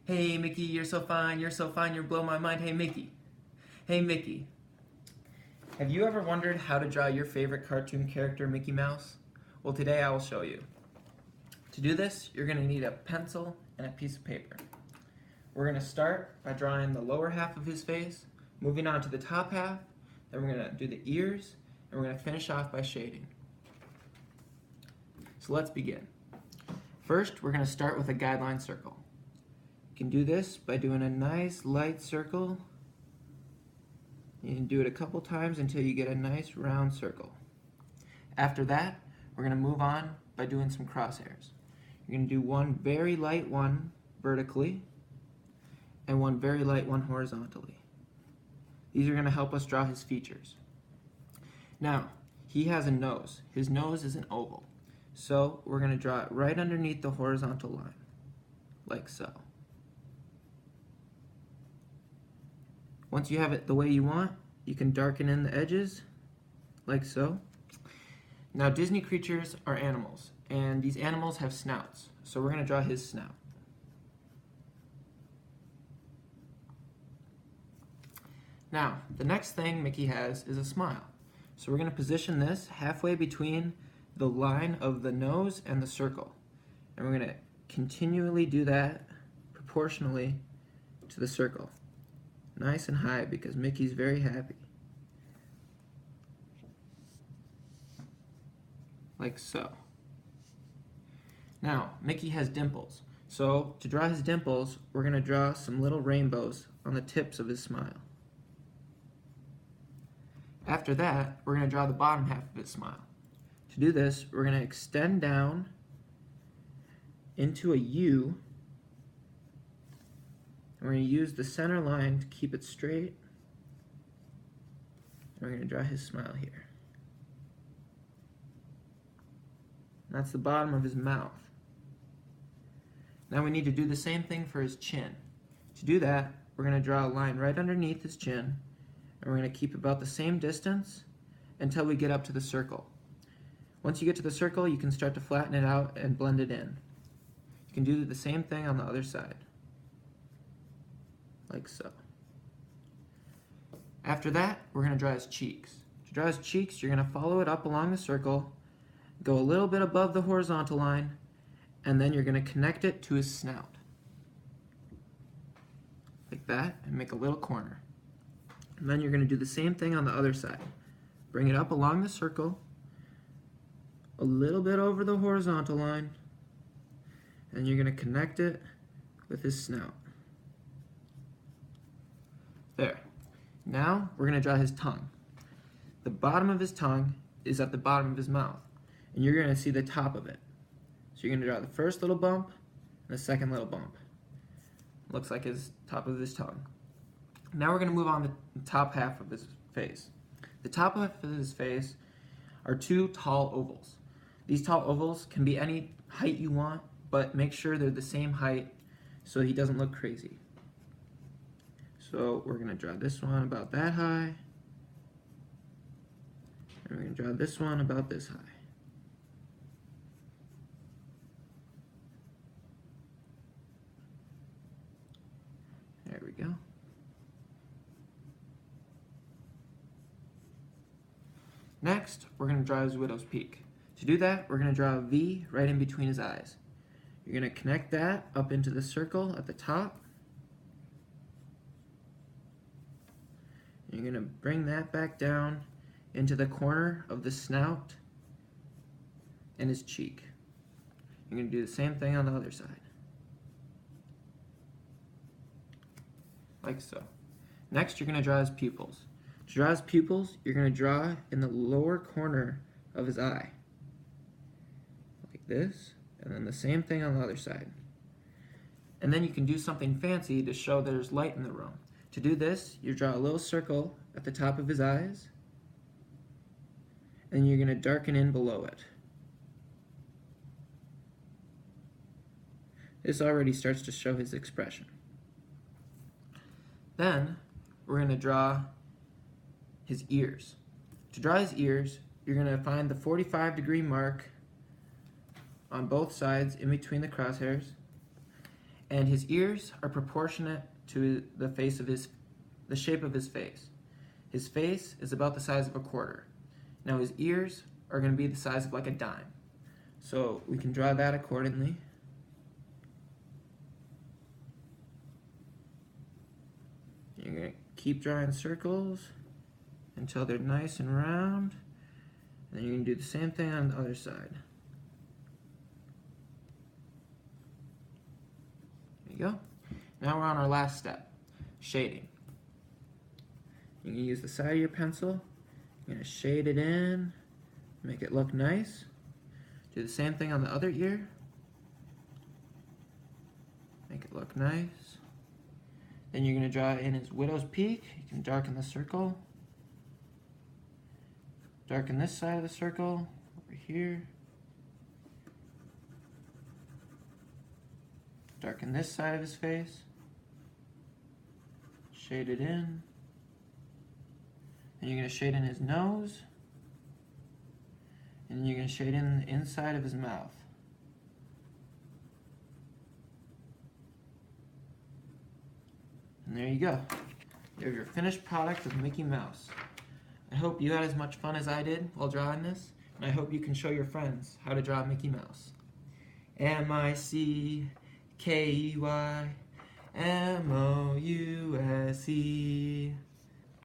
Hey Mickey, you're so fine, you blow my mind. Hey Mickey. Hey Mickey. Have you ever wondered how to draw your favorite cartoon character, Mickey Mouse? Well, today I will show you. To do this, you're going to need a pencil and a piece of paper. We're going to start by drawing the lower half of his face, moving on to the top half, then we're going to do the ears, and we're going to finish off by shading. So let's begin. First, we're going to start with a guideline circle. You can do this by doing a nice light circle. You can do it a couple times until you get a nice round circle. After that, we're going to move on by doing some crosshairs. You're going to do one very light one vertically and one very light one horizontally. These are going to help us draw his features. Now, he has a nose. His nose is an oval. So we're going to draw it right underneath the horizontal line, like so. Once you have it the way you want, you can darken in the edges, like so. Now, Disney creatures are animals, and these animals have snouts. So we're going to draw his snout. Now, the next thing Mickey has is a smile. So we're going to position this halfway between the line of the nose and the circle. And we're going to continually do that proportionally to the circle. Nice and high because Mickey's very happy. Like so. Now, Mickey has dimples. So to draw his dimples, we're going to draw some little rainbows on the tips of his smile. After that, we're going to draw the bottom half of his smile. To do this, we're going to extend down into a U. And we're going to use the center line to keep it straight. And we're going to draw his smile here. That's the bottom of his mouth. Now we need to do the same thing for his chin. To do that, we're going to draw a line right underneath his chin. And we're going to keep about the same distance until we get up to the circle. Once you get to the circle, you can start to flatten it out and blend it in. You can do the same thing on the other side, like so. After that, we're going to draw his cheeks. To draw his cheeks, you're going to follow it up along the circle, go a little bit above the horizontal line, and then you're going to connect it to his snout. Like that, and make a little corner. And then you're going to do the same thing on the other side. Bring it up along the circle, a little bit over the horizontal line, and you're going to connect it with his snout. There. Now we're going to draw his tongue. The bottom of his tongue is at the bottom of his mouth, and you're going to see the top of it. So you're going to draw the first little bump and the second little bump. Looks like his top of his tongue. Now we're going to move on to the top half of his face. The top half of his face are two tall ovals. These tall ovals can be any height you want, but make sure they're the same height so he doesn't look crazy. So we're going to draw this one about that high, and we're going to draw this one about this high. There we go. Next, we're going to draw his widow's peak. To do that, we're going to draw a V right in between his eyes. You're going to connect that up into the circle at the top. You're going to bring that back down into the corner of the snout and his cheek. You're going to do the same thing on the other side. Like so. Next, you're going to draw his pupils. To draw his pupils, you're going to draw in the lower corner of his eye. Like this, and then the same thing on the other side. And then you can do something fancy to show there's light in the room. To do this, you draw a little circle at the top of his eyes, and you're going to darken in below it. This already starts to show his expression. Then, we're going to draw his ears. To draw his ears, you're going to find the 45-degree mark on both sides in between the crosshairs, And his ears are proportionate to the shape of his face. His face is about the size of a quarter. Now his ears are going to be the size of like a dime. So we can draw that accordingly. You're going to keep drawing circles until they're nice and round. And then you can do the same thing on the other side. There you go. Now we're on our last step, shading. You can use the side of your pencil. You're going to shade it in, make it look nice. Do the same thing on the other ear. Make it look nice. Then you're going to draw in his widow's peak. You can darken the circle. Darken this side of the circle over here. Darken this side of his face. Shade it in. And you're going to shade in his nose. And you're going to shade in the inside of his mouth. And there you go. You have your finished product of Mickey Mouse. I hope you had as much fun as I did while drawing this, and I hope you can show your friends how to draw Mickey Mouse. MICKEYMOUSE